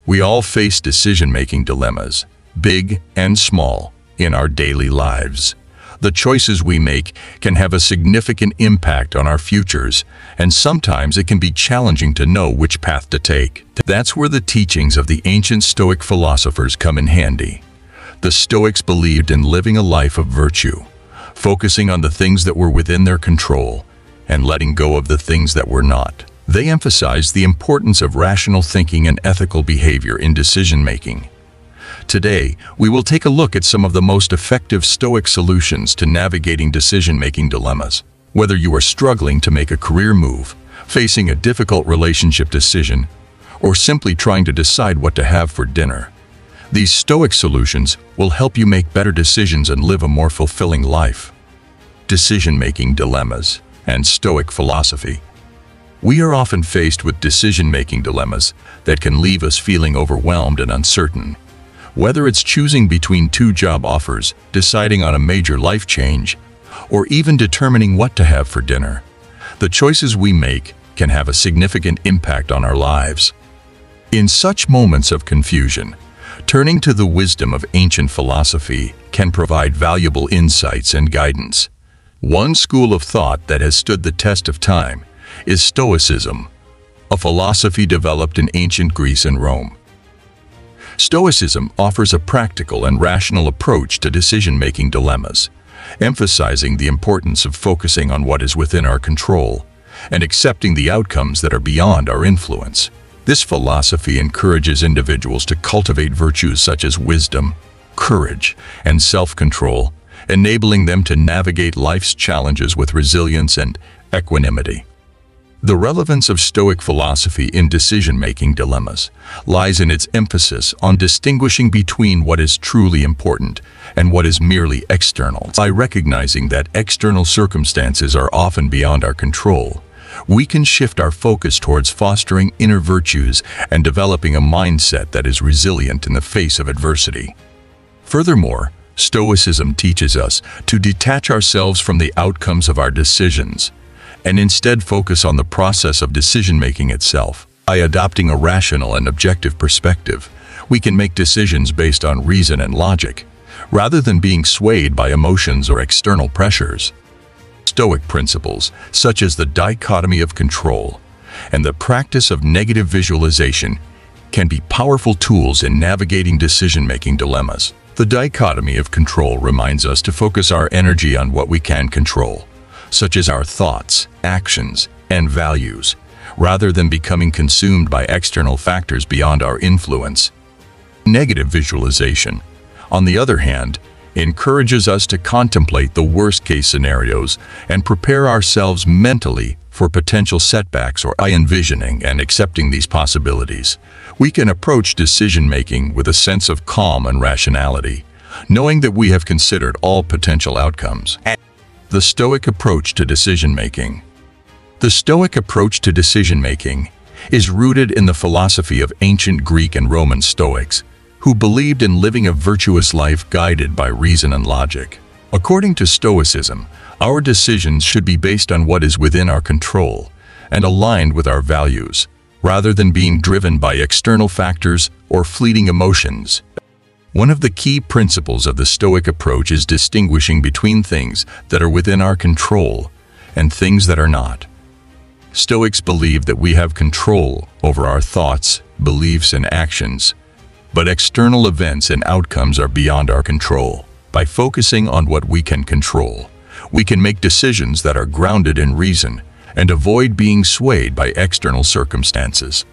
We all face decision-making dilemmas, big and small, in our daily lives. The choices we make can have a significant impact on our futures, and sometimes it can be challenging to know which path to take. That's where the teachings of the ancient Stoic philosophers come in handy. The Stoics believed in living a life of virtue, focusing on the things that were within their control and letting go of the things that were not. They emphasized the importance of rational thinking and ethical behavior in decision-making. Today, we will take a look at some of the most effective Stoic solutions to navigating decision-making dilemmas. Whether you are struggling to make a career move, facing a difficult relationship decision, or simply trying to decide what to have for dinner, these Stoic solutions will help you make better decisions and live a more fulfilling life. Decision-making dilemmas and Stoic philosophy. We are often faced with decision-making dilemmas that can leave us feeling overwhelmed and uncertain. Whether it's choosing between two job offers, deciding on a major life change, or even determining what to have for dinner, the choices we make can have a significant impact on our lives. In such moments of confusion, turning to the wisdom of ancient philosophy can provide valuable insights and guidance. One school of thought that has stood the test of time is Stoicism, a philosophy developed in ancient Greece and Rome. Stoicism offers a practical and rational approach to decision-making dilemmas, emphasizing the importance of focusing on what is within our control and accepting the outcomes that are beyond our influence. This philosophy encourages individuals to cultivate virtues such as wisdom, courage, and self-control, enabling them to navigate life's challenges with resilience and equanimity. The relevance of Stoic philosophy in decision-making dilemmas lies in its emphasis on distinguishing between what is truly important and what is merely external. By recognizing that external circumstances are often beyond our control, we can shift our focus towards fostering inner virtues and developing a mindset that is resilient in the face of adversity. Furthermore, Stoicism teaches us to detach ourselves from the outcomes of our decisions and instead focus on the process of decision-making itself. By adopting a rational and objective perspective, we can make decisions based on reason and logic, rather than being swayed by emotions or external pressures. Stoic principles, such as the dichotomy of control and the practice of negative visualization, can be powerful tools in navigating decision-making dilemmas. The dichotomy of control reminds us to focus our energy on what we can control, such as our thoughts, actions, and values, rather than becoming consumed by external factors beyond our influence. Negative visualization, on the other hand, encourages us to contemplate the worst-case scenarios and prepare ourselves mentally for potential setbacks. By envisioning and accepting these possibilities, we can approach decision-making with a sense of calm and rationality, knowing that we have considered all potential outcomes. The Stoic approach to decision-making. The Stoic approach to decision-making is rooted in the philosophy of ancient Greek and Roman Stoics, who believed in living a virtuous life guided by reason and logic. According to Stoicism, our decisions should be based on what is within our control and aligned with our values, rather than being driven by external factors or fleeting emotions. One of the key principles of the Stoic approach is distinguishing between things that are within our control and things that are not. Stoics believe that we have control over our thoughts, beliefs, and actions, but external events and outcomes are beyond our control. By focusing on what we can control, we can make decisions that are grounded in reason and avoid being swayed by external circumstances.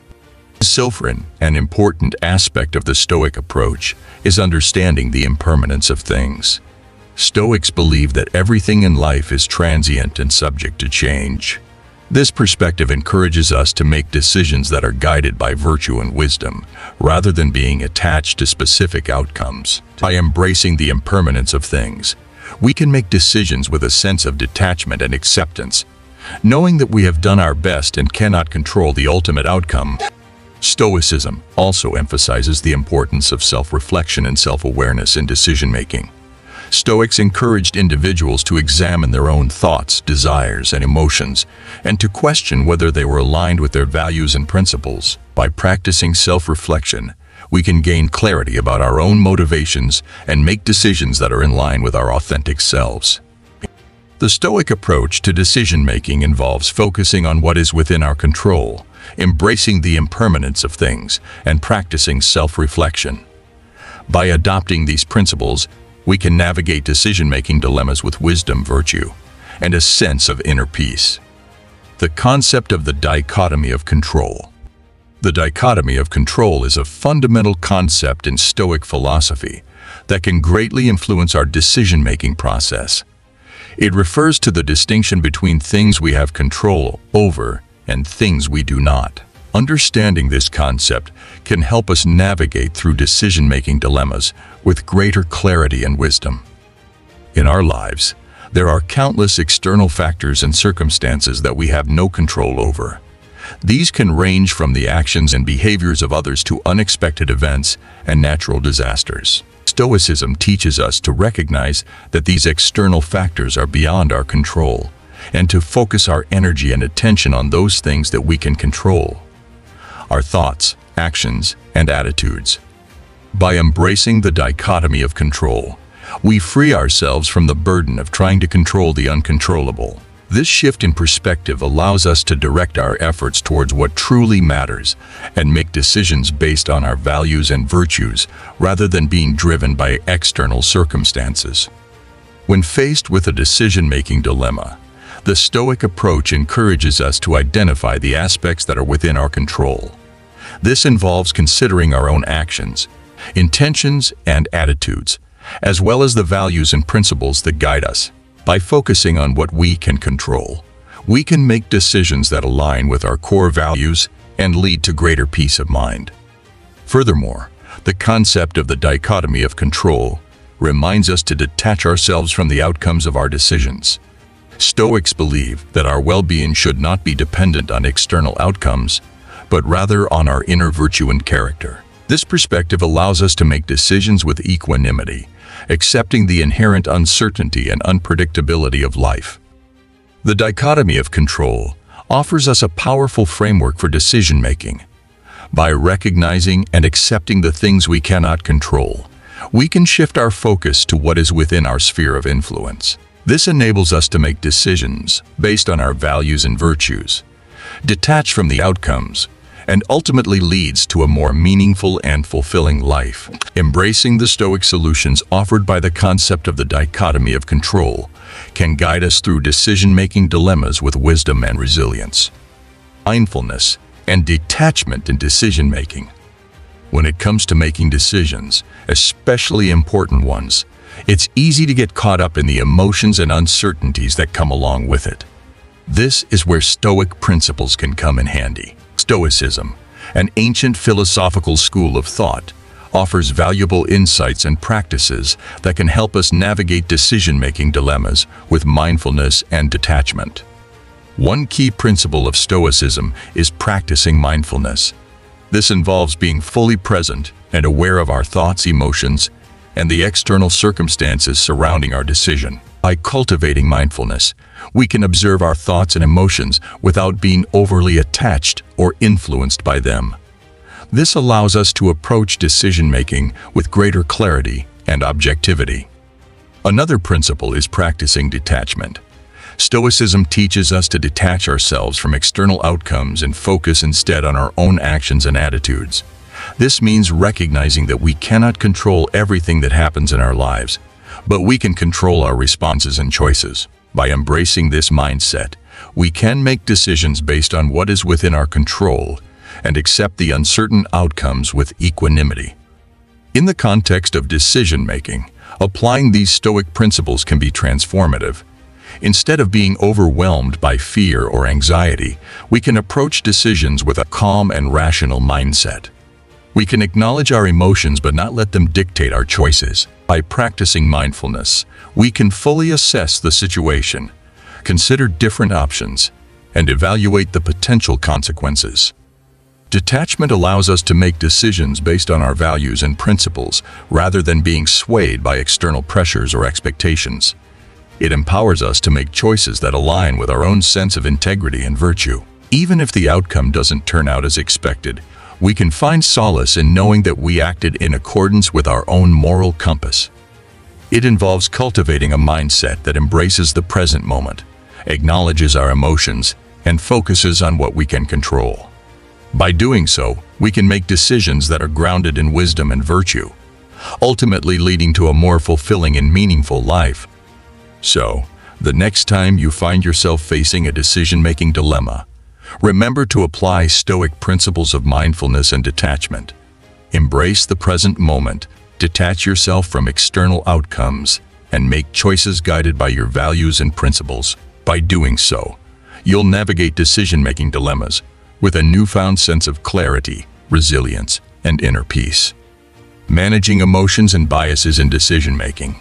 Sovereign, an important aspect of the Stoic approach, is understanding the impermanence of things. Stoics believe that everything in life is transient and subject to change. This perspective encourages us to make decisions that are guided by virtue and wisdom, rather than being attached to specific outcomes. By embracing the impermanence of things, we can make decisions with a sense of detachment and acceptance, knowing that we have done our best and cannot control the ultimate outcome. Stoicism also emphasizes the importance of self-reflection and self-awareness in decision-making. Stoics encouraged individuals to examine their own thoughts, desires, and emotions, and to question whether they were aligned with their values and principles. By practicing self-reflection, we can gain clarity about our own motivations and make decisions that are in line with our authentic selves. The Stoic approach to decision-making involves focusing on what is within our control, embracing the impermanence of things, and practicing self-reflection. By adopting these principles, we can navigate decision-making dilemmas with wisdom, virtue, and a sense of inner peace. The concept of the dichotomy of control. The dichotomy of control is a fundamental concept in Stoic philosophy that can greatly influence our decision-making process. It refers to the distinction between things we have control over and things we do not. Understanding this concept can help us navigate through decision-making dilemmas with greater clarity and wisdom. In our lives, there are countless external factors and circumstances that we have no control over. These can range from the actions and behaviors of others to unexpected events and natural disasters. Stoicism teaches us to recognize that these external factors are beyond our control and to focus our energy and attention on those things that we can control: our thoughts, actions, and attitudes. By embracing the dichotomy of control, we free ourselves from the burden of trying to control the uncontrollable. This shift in perspective allows us to direct our efforts towards what truly matters and make decisions based on our values and virtues rather than being driven by external circumstances. When faced with a decision-making dilemma, the Stoic approach encourages us to identify the aspects that are within our control. This involves considering our own actions, intentions, and attitudes, as well as the values and principles that guide us. By focusing on what we can control, we can make decisions that align with our core values and lead to greater peace of mind. Furthermore, the concept of the dichotomy of control reminds us to detach ourselves from the outcomes of our decisions. Stoics believe that our well-being should not be dependent on external outcomes, but rather on our inner virtue and character. This perspective allows us to make decisions with equanimity, accepting the inherent uncertainty and unpredictability of life. The dichotomy of control offers us a powerful framework for decision-making. By recognizing and accepting the things we cannot control, we can shift our focus to what is within our sphere of influence. This enables us to make decisions based on our values and virtues, detach from the outcomes, and ultimately leads to a more meaningful and fulfilling life. Embracing the Stoic solutions offered by the concept of the dichotomy of control can guide us through decision-making dilemmas with wisdom and resilience. Mindfulness and detachment in decision-making. When it comes to making decisions, especially important ones, it's easy to get caught up in the emotions and uncertainties that come along with it. This is where Stoic principles can come in handy. Stoicism, an ancient philosophical school of thought, offers valuable insights and practices that can help us navigate decision-making dilemmas with mindfulness and detachment. One key principle of Stoicism is practicing mindfulness. This involves being fully present and aware of our thoughts, emotions, and the external circumstances surrounding our decision. By cultivating mindfulness, we can observe our thoughts and emotions without being overly attached or influenced by them. This allows us to approach decision-making with greater clarity and objectivity. Another principle is practicing detachment. Stoicism teaches us to detach ourselves from external outcomes and focus instead on our own actions and attitudes. This means recognizing that we cannot control everything that happens in our lives, but we can control our responses and choices. By embracing this mindset, we can make decisions based on what is within our control and accept the uncertain outcomes with equanimity. In the context of decision-making, applying these Stoic principles can be transformative. Instead of being overwhelmed by fear or anxiety, we can approach decisions with a calm and rational mindset. We can acknowledge our emotions but not let them dictate our choices. By practicing mindfulness, we can fully assess the situation, consider different options, and evaluate the potential consequences. Detachment allows us to make decisions based on our values and principles rather than being swayed by external pressures or expectations. It empowers us to make choices that align with our own sense of integrity and virtue. Even if the outcome doesn't turn out as expected, we can find solace in knowing that we acted in accordance with our own moral compass. It involves cultivating a mindset that embraces the present moment, acknowledges our emotions, and focuses on what we can control. By doing so, we can make decisions that are grounded in wisdom and virtue, ultimately leading to a more fulfilling and meaningful life. So, the next time you find yourself facing a decision-making dilemma, remember to apply Stoic principles of mindfulness and detachment. Embrace the present moment, detach yourself from external outcomes, and make choices guided by your values and principles. By doing so, you'll navigate decision-making dilemmas with a newfound sense of clarity, resilience, and inner peace. Managing emotions and biases in decision-making.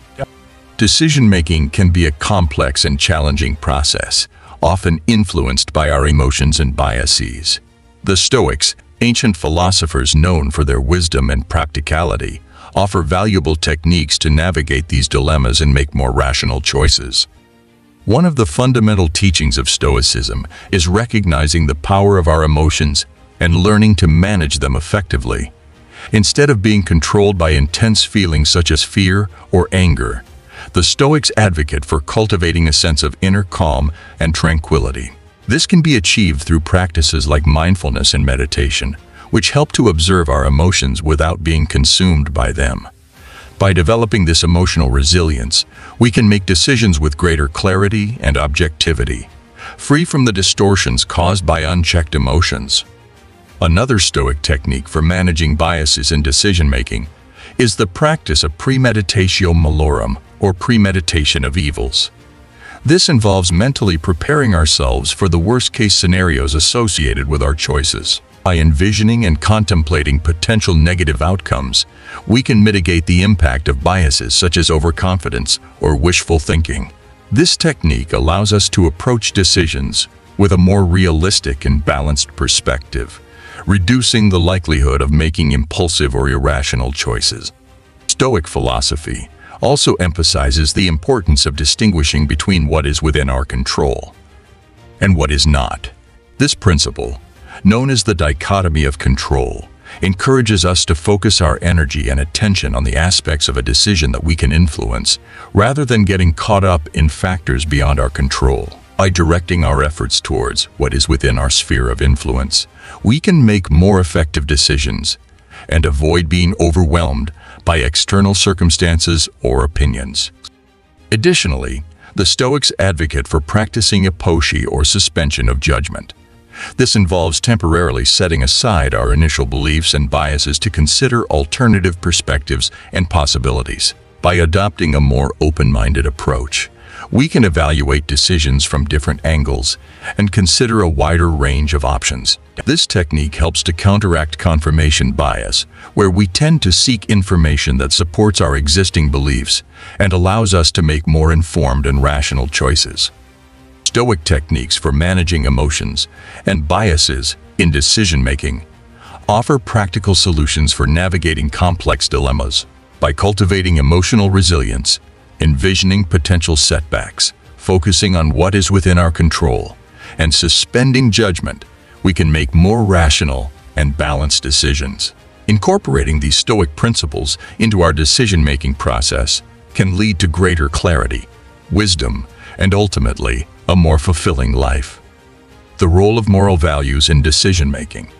Decision-making can be a complex and challenging process, often influenced by our emotions and biases. The Stoics, ancient philosophers known for their wisdom and practicality, offer valuable techniques to navigate these dilemmas and make more rational choices. One of the fundamental teachings of Stoicism is recognizing the power of our emotions and learning to manage them effectively. Instead of being controlled by intense feelings such as fear or anger, the Stoics advocate for cultivating a sense of inner calm and tranquility. This can be achieved through practices like mindfulness and meditation, which help to observe our emotions without being consumed by them. By developing this emotional resilience, we can make decisions with greater clarity and objectivity, free from the distortions caused by unchecked emotions. Another Stoic technique for managing biases in decision-making is the practice of premeditatio malorum, or premeditation of evils. This involves mentally preparing ourselves for the worst-case scenarios associated with our choices. By envisioning and contemplating potential negative outcomes, we can mitigate the impact of biases such as overconfidence or wishful thinking. This technique allows us to approach decisions with a more realistic and balanced perspective, reducing the likelihood of making impulsive or irrational choices. Stoic philosophy also emphasizes the importance of distinguishing between what is within our control and what is not. This principle, known as the dichotomy of control, encourages us to focus our energy and attention on the aspects of a decision that we can influence, rather than getting caught up in factors beyond our control. By directing our efforts towards what is within our sphere of influence, we can make more effective decisions and avoid being overwhelmed by external circumstances or opinions. Additionally, the Stoics advocate for practicing apposio or suspension of judgment. This involves temporarily setting aside our initial beliefs and biases to consider alternative perspectives and possibilities. By adopting a more open-minded approach, we can evaluate decisions from different angles and consider a wider range of options. This technique helps to counteract confirmation bias, where we tend to seek information that supports our existing beliefs and allows us to make more informed and rational choices. Stoic techniques for managing emotions and biases in decision-making offer practical solutions for navigating complex dilemmas. By cultivating emotional resilience, envisioning potential setbacks, focusing on what is within our control, and suspending judgment, we can make more rational and balanced decisions. Incorporating these Stoic principles into our decision-making process can lead to greater clarity, wisdom, and ultimately, a more fulfilling life. The role of moral values in decision-making.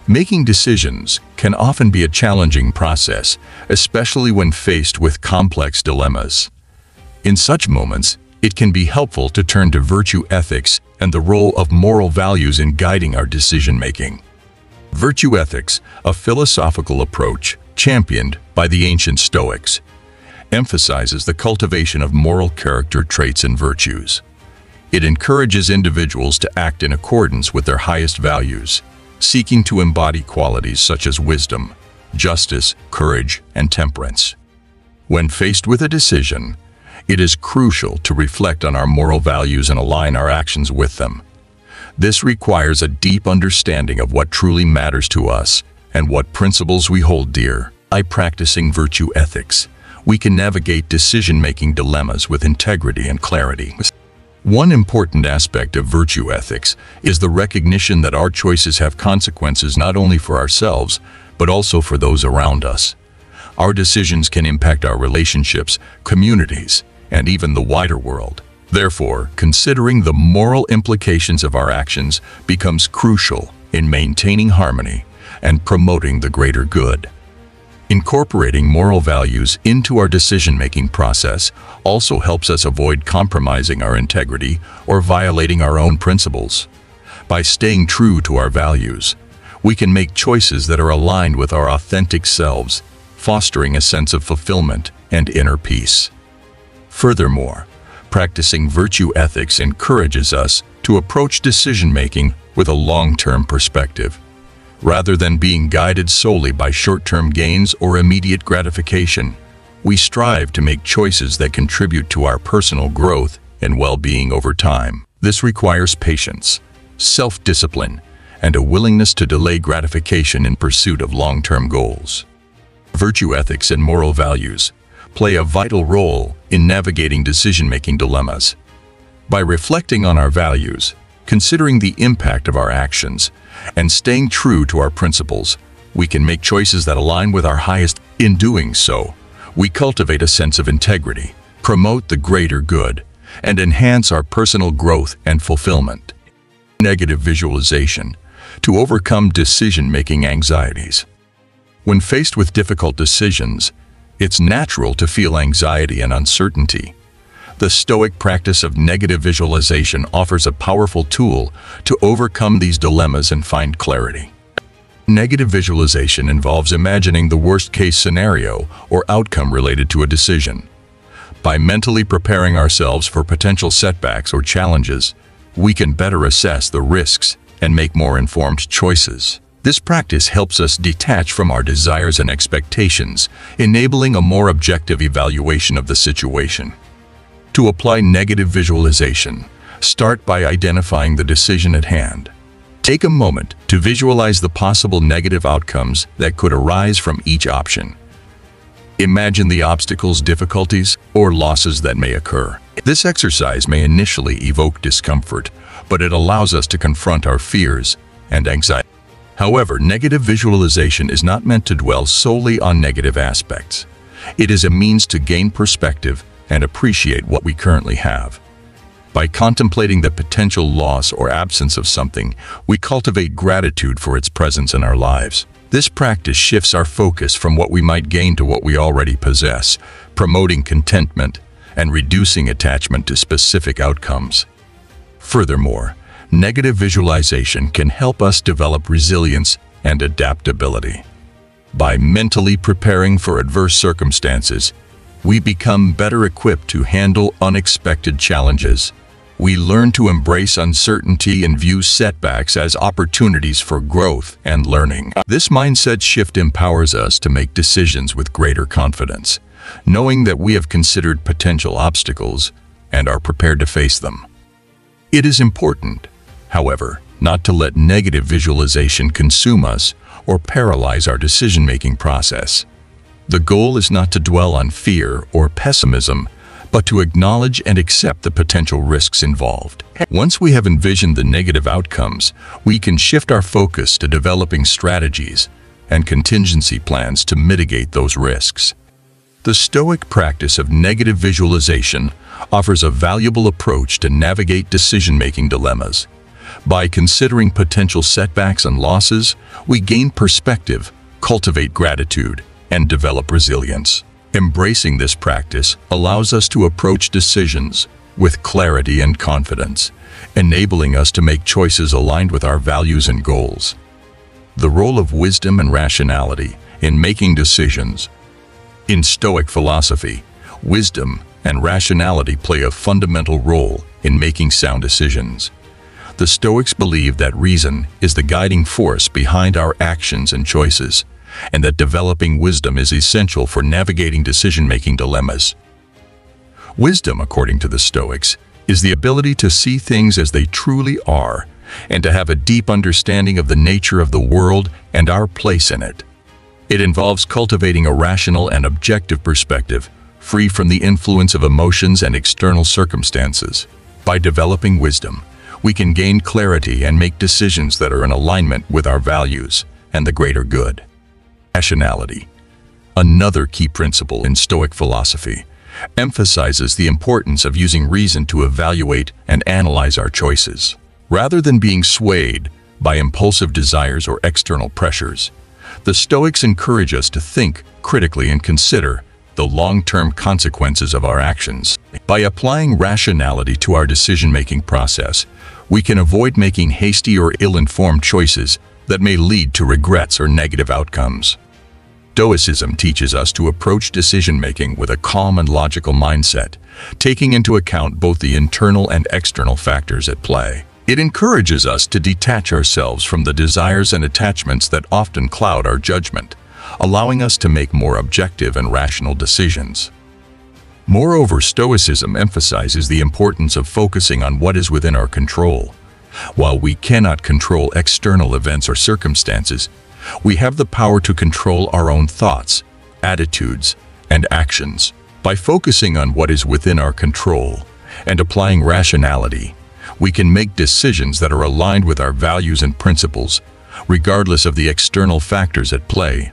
Making decisions can often be a challenging process, especially when faced with complex dilemmas. In such moments, it can be helpful to turn to virtue ethics and the role of moral values in guiding our decision-making. Virtue ethics, a philosophical approach championed by the ancient Stoics, emphasizes the cultivation of moral character traits and virtues. It encourages individuals to act in accordance with their highest values, seeking to embody qualities such as wisdom, justice, courage, and temperance. When faced with a decision, it is crucial to reflect on our moral values and align our actions with them. This requires a deep understanding of what truly matters to us and what principles we hold dear. By practicing virtue ethics, we can navigate decision-making dilemmas with integrity and clarity. One important aspect of virtue ethics is the recognition that our choices have consequences not only for ourselves, but also for those around us. Our decisions can impact our relationships, communities, and even the wider world. Therefore, considering the moral implications of our actions becomes crucial in maintaining harmony and promoting the greater good. Incorporating moral values into our decision-making process also helps us avoid compromising our integrity or violating our own principles. By staying true to our values, we can make choices that are aligned with our authentic selves, fostering a sense of fulfillment and inner peace. Furthermore, practicing virtue ethics encourages us to approach decision-making with a long-term perspective. Rather than being guided solely by short-term gains or immediate gratification, we strive to make choices that contribute to our personal growth and well-being over time. This requires patience, self-discipline, and a willingness to delay gratification in pursuit of long-term goals. Virtue ethics and moral values play a vital role in navigating decision-making dilemmas. By reflecting on our values, considering the impact of our actions, and staying true to our principles, we can make choices that align with our highest. In doing so, we cultivate a sense of integrity, promote the greater good, and enhance our personal growth and fulfillment. Negative visualization to overcome decision-making anxieties. When faced with difficult decisions, it's natural to feel anxiety and uncertainty. The Stoic practice of negative visualization offers a powerful tool to overcome these dilemmas and find clarity. Negative visualization involves imagining the worst-case scenario or outcome related to a decision. By mentally preparing ourselves for potential setbacks or challenges, we can better assess the risks and make more informed choices. This practice helps us detach from our desires and expectations, enabling a more objective evaluation of the situation. To apply negative visualization, start by identifying the decision at hand. Take a moment to visualize the possible negative outcomes that could arise from each option. Imagine the obstacles, difficulties, or losses that may occur. This exercise may initially evoke discomfort, but it allows us to confront our fears and anxiety. However, negative visualization is not meant to dwell solely on negative aspects. It is a means to gain perspective and appreciate what we currently have. By contemplating the potential loss or absence of something, we cultivate gratitude for its presence in our lives. This practice shifts our focus from what we might gain to what we already possess, promoting contentment and reducing attachment to specific outcomes. Furthermore, negative visualization can help us develop resilience and adaptability. By mentally preparing for adverse circumstances, we become better equipped to handle unexpected challenges. We learn to embrace uncertainty and view setbacks as opportunities for growth and learning. This mindset shift empowers us to make decisions with greater confidence, knowing that we have considered potential obstacles and are prepared to face them. It is important, however, not to let negative visualization consume us or paralyze our decision-making process. The goal is not to dwell on fear or pessimism, but to acknowledge and accept the potential risks involved. Once we have envisioned the negative outcomes, we can shift our focus to developing strategies and contingency plans to mitigate those risks. The Stoic practice of negative visualization offers a valuable approach to navigate decision-making dilemmas. By considering potential setbacks and losses, we gain perspective, cultivate gratitude, and develop resilience. Embracing this practice allows us to approach decisions with clarity and confidence, enabling us to make choices aligned with our values and goals. The role of wisdom and rationality in making decisions. In Stoic philosophy, wisdom and rationality play a fundamental role in making sound decisions. The Stoics believe that reason is the guiding force behind our actions and choices, and that developing wisdom is essential for navigating decision-making dilemmas. Wisdom, according to the Stoics, is the ability to see things as they truly are and to have a deep understanding of the nature of the world and our place in it. It involves cultivating a rational and objective perspective, free from the influence of emotions and external circumstances. By developing wisdom, we can gain clarity and make decisions that are in alignment with our values and the greater good. Rationality, another key principle in Stoic philosophy, emphasizes the importance of using reason to evaluate and analyze our choices. Rather than being swayed by impulsive desires or external pressures, the Stoics encourage us to think critically and consider the long-term consequences of our actions. By applying rationality to our decision-making process, we can avoid making hasty or ill-informed choices that may lead to regrets or negative outcomes. Stoicism teaches us to approach decision-making with a calm and logical mindset, taking into account both the internal and external factors at play. It encourages us to detach ourselves from the desires and attachments that often cloud our judgment, allowing us to make more objective and rational decisions. Moreover, Stoicism emphasizes the importance of focusing on what is within our control. While we cannot control external events or circumstances, we have the power to control our own thoughts, attitudes, and actions. By focusing on what is within our control and applying rationality, we can make decisions that are aligned with our values and principles, regardless of the external factors at play.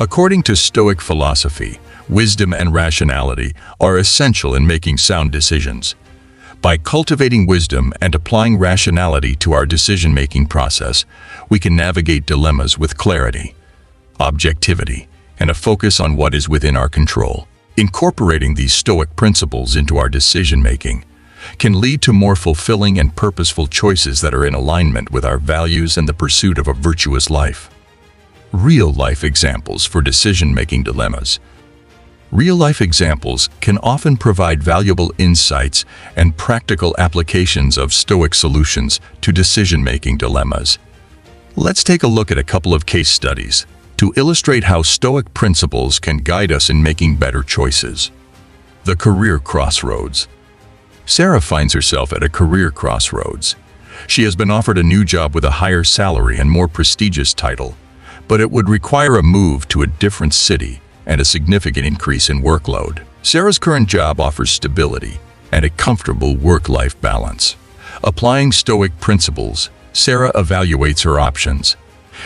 According to Stoic philosophy, wisdom and rationality are essential in making sound decisions. By cultivating wisdom and applying rationality to our decision-making process, we can navigate dilemmas with clarity, objectivity, and a focus on what is within our control. Incorporating these Stoic principles into our decision-making can lead to more fulfilling and purposeful choices that are in alignment with our values and the pursuit of a virtuous life. Real-life examples for decision-making dilemmas. Real-life examples can often provide valuable insights and practical applications of Stoic solutions to decision-making dilemmas. Let's take a look at a couple of case studies to illustrate how Stoic principles can guide us in making better choices. The career crossroads. Sarah finds herself at a career crossroads. She has been offered a new job with a higher salary and more prestigious title, but it would require a move to a different city and a significant increase in workload. Sarah's current job offers stability and a comfortable work-life balance. Applying Stoic principles, Sarah evaluates her options.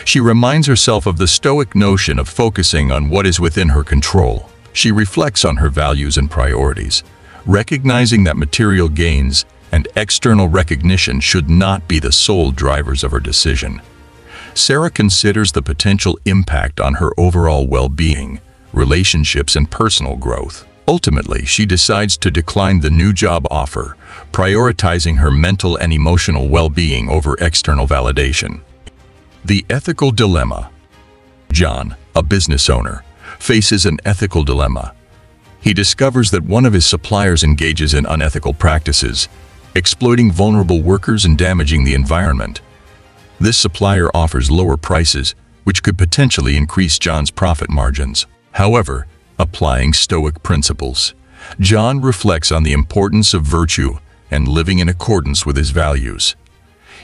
She reminds herself of the Stoic notion of focusing on what is within her control. She reflects on her values and priorities, recognizing that material gains and external recognition should not be the sole drivers of her decision. Sarah considers the potential impact on her overall well-being, relationships, and personal growth. Ultimately, she decides to decline the new job offer, prioritizing her mental and emotional well-being over external validation. The ethical dilemma. John, a business owner, faces an ethical dilemma. He discovers that one of his suppliers engages in unethical practices, exploiting vulnerable workers and damaging the environment. This supplier offers lower prices, which could potentially increase John's profit margins. However, applying Stoic principles, John reflects on the importance of virtue and living in accordance with his values.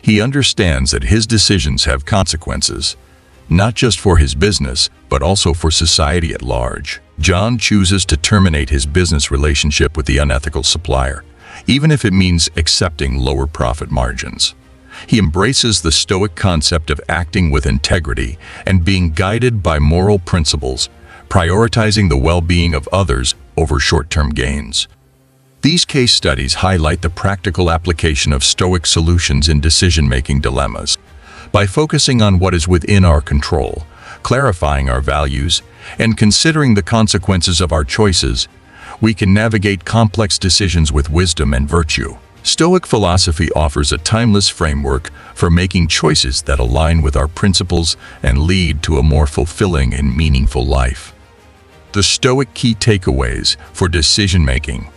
He understands that his decisions have consequences, not just for his business, but also for society at large. John chooses to terminate his business relationship with the unethical supplier, even if it means accepting lower profit margins. He embraces the Stoic concept of acting with integrity and being guided by moral principles, prioritizing the well-being of others over short-term gains. These case studies highlight the practical application of Stoic solutions in decision-making dilemmas. By focusing on what is within our control, clarifying our values, and considering the consequences of our choices, we can navigate complex decisions with wisdom and virtue. Stoic philosophy offers a timeless framework for making choices that align with our principles and lead to a more fulfilling and meaningful life. The Stoic key takeaways for decision-making.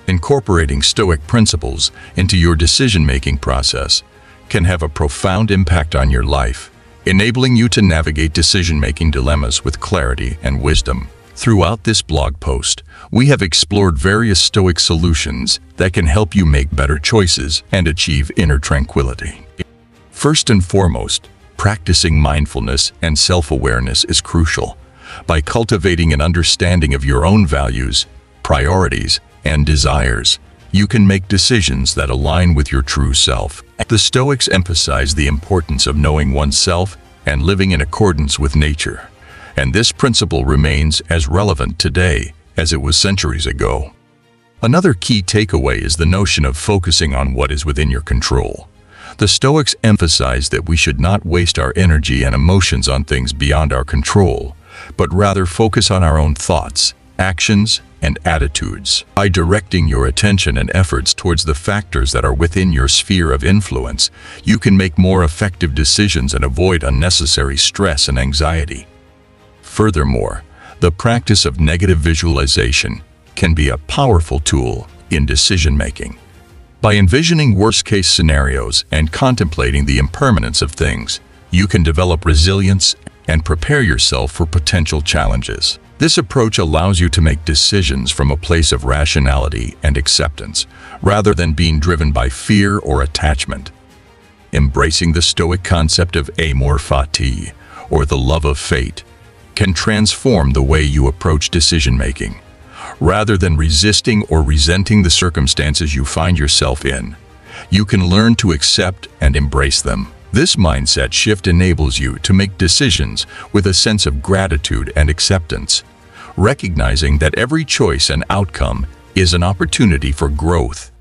Incorporating Stoic principles into your decision-making process can have a profound impact on your life, enabling you to navigate decision-making dilemmas with clarity and wisdom. Throughout this blog post, we have explored various Stoic solutions that can help you make better choices and achieve inner tranquility. First and foremost, practicing mindfulness and self-awareness is crucial. By cultivating an understanding of your own values, priorities, and desires, you can make decisions that align with your true self. The Stoics emphasize the importance of knowing oneself and living in accordance with nature, and this principle remains as relevant today as it was centuries ago. Another key takeaway is the notion of focusing on what is within your control. The Stoics emphasize that we should not waste our energy and emotions on things beyond our control, but rather focus on our own thoughts, actions, and attitudes. By directing your attention and efforts towards the factors that are within your sphere of influence, you can make more effective decisions and avoid unnecessary stress and anxiety. Furthermore, the practice of negative visualization can be a powerful tool in decision-making. By envisioning worst-case scenarios and contemplating the impermanence of things, you can develop resilience and prepare yourself for potential challenges. This approach allows you to make decisions from a place of rationality and acceptance, rather than being driven by fear or attachment. Embracing the Stoic concept of amor fati, or the love of fate, can transform the way you approach decision-making. Rather than resisting or resenting the circumstances you find yourself in, you can learn to accept and embrace them. This mindset shift enables you to make decisions with a sense of gratitude and acceptance, recognizing that every choice and outcome is an opportunity for growth.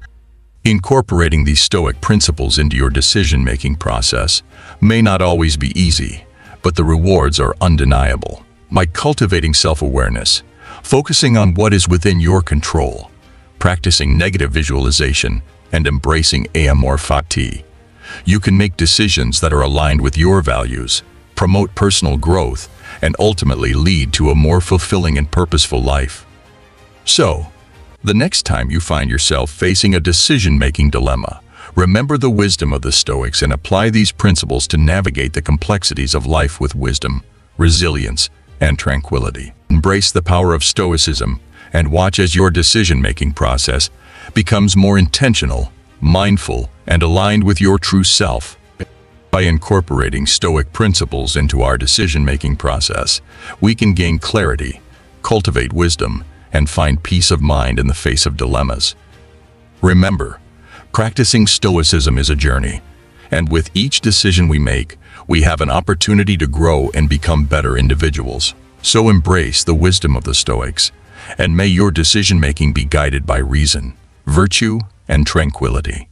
Incorporating these Stoic principles into your decision-making process may not always be easy, but the rewards are undeniable. By cultivating self-awareness, focusing on what is within your control, practicing negative visualization, and embracing amor fati, you can make decisions that are aligned with your values, promote personal growth, and ultimately lead to a more fulfilling and purposeful life. So, the next time you find yourself facing a decision-making dilemma, remember the wisdom of the Stoics and apply these principles to navigate the complexities of life with wisdom, resilience, and tranquility. Embrace the power of Stoicism and watch as your decision-making process becomes more intentional, mindful, and aligned with your true self. By incorporating Stoic principles into our decision-making process, we can gain clarity, cultivate wisdom, and find peace of mind in the face of dilemmas. Remember, practicing Stoicism is a journey, and with each decision we make, we have an opportunity to grow and become better individuals. So embrace the wisdom of the Stoics, and may your decision-making be guided by reason, virtue, and tranquility.